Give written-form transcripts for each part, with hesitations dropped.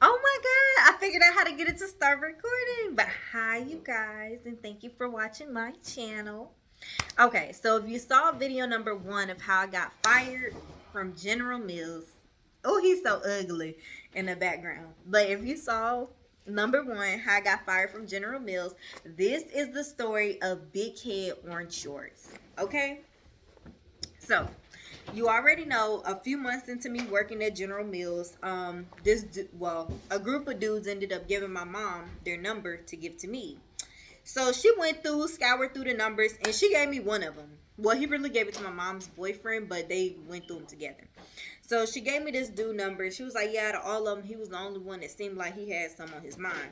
Oh my god, I figured out how to get it to start recording. But hi, you guys, and thank you for watching my channel. Okay, so if you saw video number one of how I got fired from General Mills, oh, he's so ugly in the background. But if you saw number one, how I got fired from General Mills, this is the story of Big Head Orange Shorts. Okay, so you already know a few months into me working at General Mills, a group of dudes ended up giving my mom their number to give to me. So she went through, scoured through the numbers, and she gave me one of them. Well, he really gave it to my mom's boyfriend, but they went through them together. So she gave me this dude number. She was like, yeah, out of all of them, he was the only one that seemed like he had some on his mind.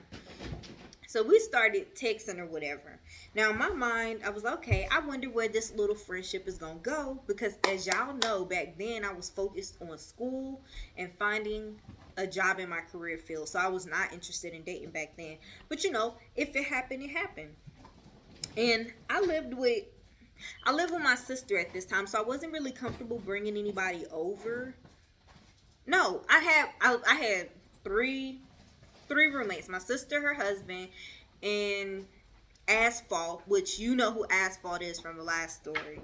So we started texting or whatever. Now in my mind, I was like, okay, I wonder where this little friendship is gonna go, because as y'all know, back then I was focused on school and finding a job in my career field. So I was not interested in dating back then. But you know, if it happened, it happened. And I lived with my sister at this time, so I wasn't really comfortable bringing anybody over. No, I had three three roommates. My sister, her husband, and Asphalt, which you know who Asphalt is from the last story.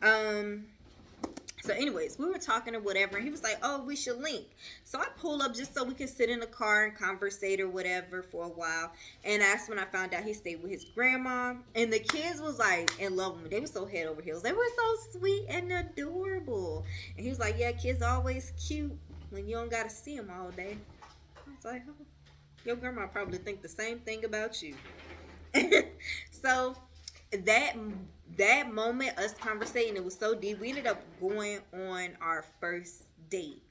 Um, so, anyways, we were talking or whatever, and he was like, "Oh, we should link." So I pull up just so we can sit in the car and conversate or whatever for a while. And that's when I found out he stayed with his grandma, and the kids was like in love with me. They were so head over heels. They were so sweet and adorable. And he was like, "Yeah, kids are always cute when you don't gotta see them all day." I was like, "Oh, your grandma probably think the same thing about you." So that that moment, us conversating, it was so deep. We ended up going on our first date.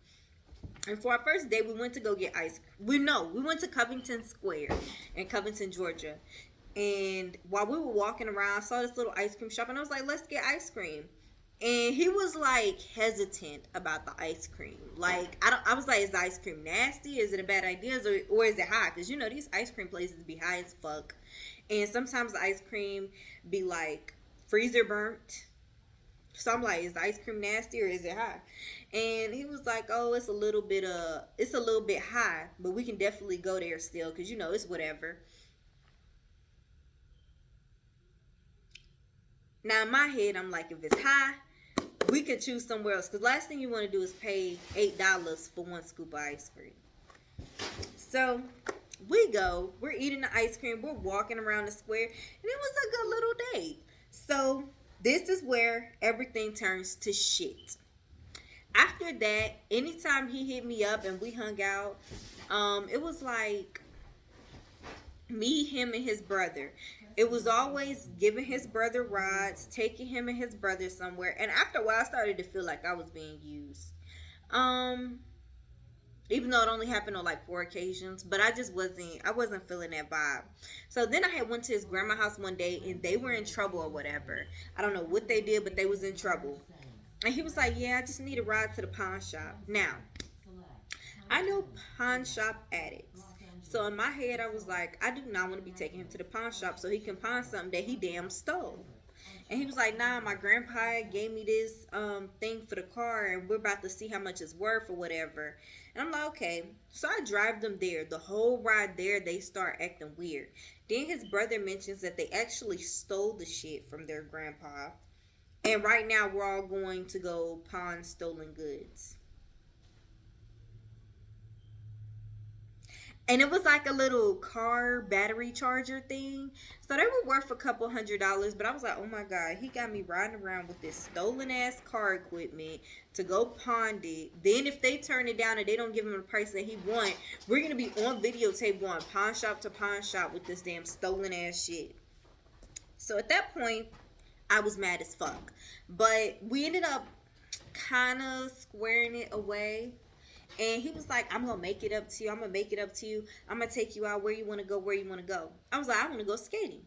And for our first date, we went to go get ice cream. We went to Covington Square in Covington, Georgia. And while we were walking around, I saw this little ice cream shop, and I was like, "Let's get ice cream." And he was like hesitant about the ice cream. Like I was like, "Is the ice cream nasty? Is it a bad idea, or is it hot?" Because you know these ice cream places be high as fuck, and sometimes the ice cream be like freezer burnt. So I'm like, "Is the ice cream nasty or is it hot?" And he was like, "Oh, it's a little bit high, but we can definitely go there still, because you know it's whatever." Now in my head, I'm like, if it's high, we could choose somewhere else, because last thing you want to do is pay $8 for one scoop of ice cream. So we're eating the ice cream, we're walking around the square, and it was a good little date. So this is where everything turns to shit. After that, anytime he hit me up and we hung out, it was like me, him, and his brother. It was always giving his brother rides, taking him and his brother somewhere. And after a while, I started to feel like I was being used. Um, Even though it only happened on like four occasions, but I wasn't feeling that vibe. So then I had went to his grandma's house one day, and they were in trouble or whatever. I don't know what they did, but they was in trouble. And he was like, "Yeah, I just need a ride to the pawn shop." Now I know pawn shop addicts. So in my head, I was like, I do not want to be taking him to the pawn shop so he can pawn something that he damn stole. And he was like, "Nah, my grandpa gave me this thing for the car, and we're about to see how much it's worth or whatever." And I'm like, "Okay." So I drive them there. The whole ride there, they start acting weird. Then his brother mentions that they actually stole the shit from their grandpa. And right now, we're all going to go pawn stolen goods. And it was like a little car battery charger thing. So they were worth a couple $100s. But I was like, "Oh my God, he got me riding around with this stolen ass car equipment to go pawn it. Then if they turn it down and they don't give him the price that he want, we're gonna be on videotape going pawn shop to pawn shop with this damn stolen ass shit." So at that point, I was mad as fuck. But we ended up kind of squaring it away. And he was like, "I'm gonna make it up to you. I'm gonna make it up to you. I'm gonna take you out where you wanna go, where you wanna go." I was like, "I wanna go skating."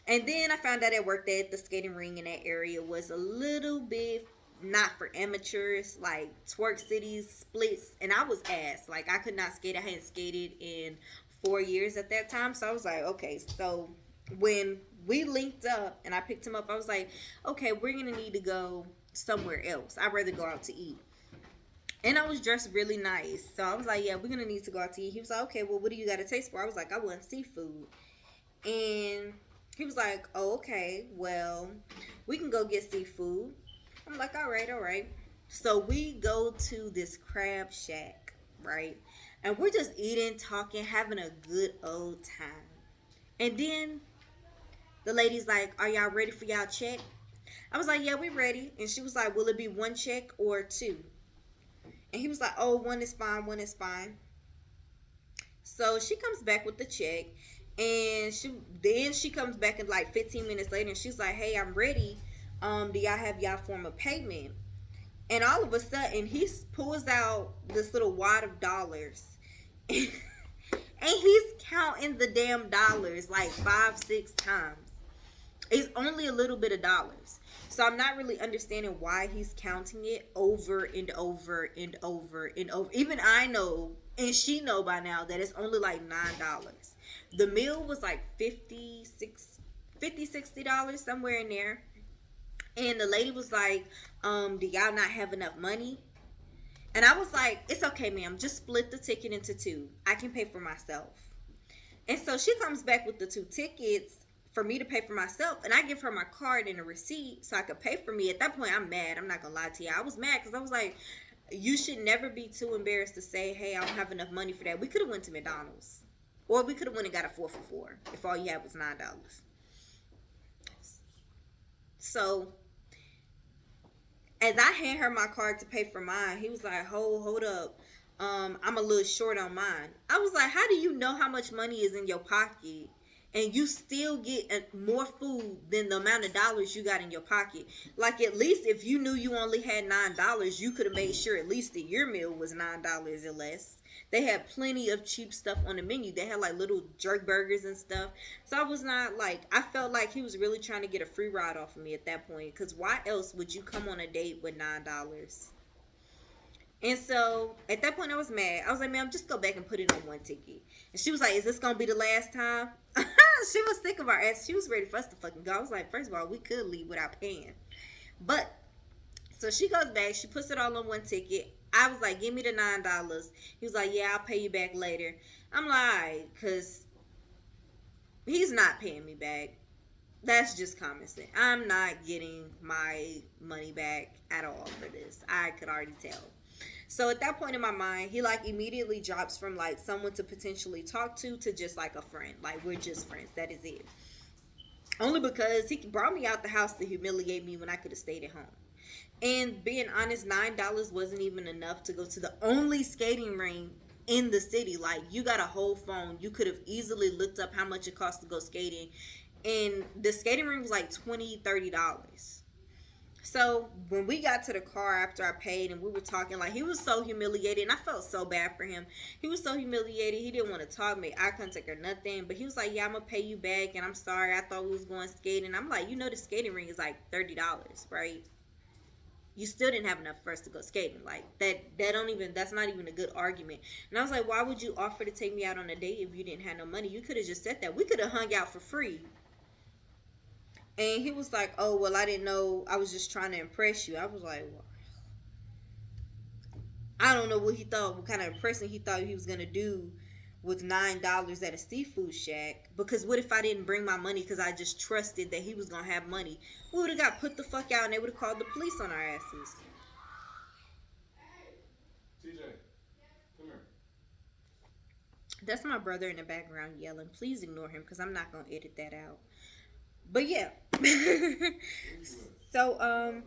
And then I found out at work that the skating ring in that area was a little bit not for amateurs, like twerk cities, splits, and I was ass. Like I could not skate. I hadn't skated in 4 years at that time. So I was like, okay. So when we linked up and I picked him up, I was like, "Okay, we're gonna need to go somewhere else. I'd rather go out to eat." And I was dressed really nice. So I was like, yeah, we're going to need to go out to eat. He was like, okay, well, what do you got to taste for? I was like, I want seafood. And he was like, oh, okay, well, we can go get seafood. I'm like, all right, all right. So we go to this crab shack, right? And we're just eating, talking, having a good old time. And then the lady's like, are y'all ready for y'all check? I was like, yeah, we ready. And she was like, will it be one check or two? And he was like, oh, one is fine, one is fine. So she comes back with the check, and she comes back in like 15 minutes later, and she's like, hey, I'm ready. Do y'all have y'all form of payment? And all of a sudden, he pulls out this little wad of dollars. And he's counting the damn dollars like 5, 6 times. It's only a little bit of dollars. So I'm not really understanding why he's counting it over and over and over and over. Even I know, and she know by now, that it's only like $9. The meal was like 50 $60, somewhere in there. And the lady was like, do y'all not have enough money? And I was like, it's okay, ma'am. Just split the ticket into two. I can pay for myself. And so she comes back with the two tickets for me to pay for myself. And I give her my card and a receipt so I could pay for me. At that point, I'm mad. I'm not going to lie to you. I was mad because I was like, you should never be too embarrassed to say, hey, I don't have enough money for that. We could have went to McDonald's. Or we could have went and got a 4 for $4 if all you had was $9. So as I hand her my card to pay for mine, he was like, hold up. I'm a little short on mine. I was like, how do you know how much money is in your pocket and you still get more food than the amount of dollars you got in your pocket? Like, at least if you knew you only had $9, you could have made sure at least that your meal was $9 or less. They had plenty of cheap stuff on the menu. They had like little jerk burgers and stuff. So I was not like, I felt like he was really trying to get a free ride off of me at that point. Because why else would you come on a date with $9? And so at that point I was mad. I was like, ma'am, just go back and put it on one ticket. And she was like, is this going to be the last time? She was sick of our ass. She was ready for us to fucking go. I was like, first of all, we could leave without paying. But, so she goes back. She puts it all on one ticket. I was like, give me the $9. He was like, yeah, I'll pay you back later. I'm like, because he's not paying me back. That's just common sense. I'm not getting my money back at all for this. I could already tell. So at that point in my mind, he like immediately drops from like someone to potentially talk to just like a friend. Like, we're just friends. That is it. Only because he brought me out the house to humiliate me when I could have stayed at home. And being honest, $9 wasn't even enough to go to the only skating rink in the city. Like, you got a whole phone. You could have easily looked up how much it costs to go skating. And the skating rink was like $20, $30. So when we got to the car after I paid and we were talking, like, he was so humiliated, and I felt so bad for him. He was so humiliated. He didn't want to talk, make eye contact or nothing. But he was like, yeah, I'm going to pay you back, and I'm sorry. I thought we was going skating. I'm like, you know, the skating ring is like $30, right? You still didn't have enough for us to go skating. Like, that's not even a good argument. And I was like, why would you offer to take me out on a date if you didn't have no money? You could have just said that. We could have hung out for free. And he was like, oh, well, I didn't know. I was just trying to impress you. I was like, well, I don't know what he thought, what kind of impressing he thought he was going to do with $9 at a seafood shack. Because what if I didn't bring my money because I just trusted that he was going to have money? We would have got put the fuck out and they would have called the police on our asses. TJ, come here. That's my brother in the background yelling. Please ignore him because I'm not going to edit that out. But yeah. So,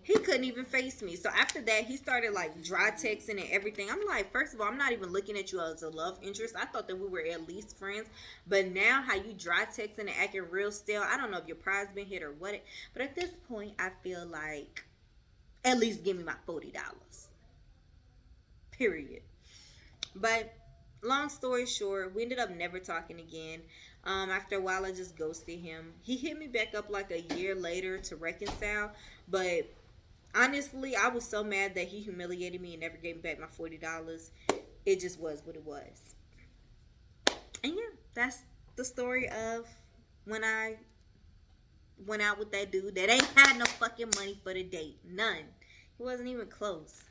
he couldn't even face me. So after that, he started like dry texting and everything. I'm like, first of all, I'm not even looking at you as a love interest. I thought that we were at least friends. But now how you dry texting and acting real still, I don't know if your pride's been hit or what. But at this point, I feel like at least give me my $40. Period. But long story short, we ended up never talking again. After a while, I just ghosted him. He hit me back up like a year later to reconcile. But honestly, I was so mad that he humiliated me and never gave me back my $40. It just was what it was. And yeah, that's the story of when I went out with that dude that ain't had no fucking money for the date. None. It wasn't even close.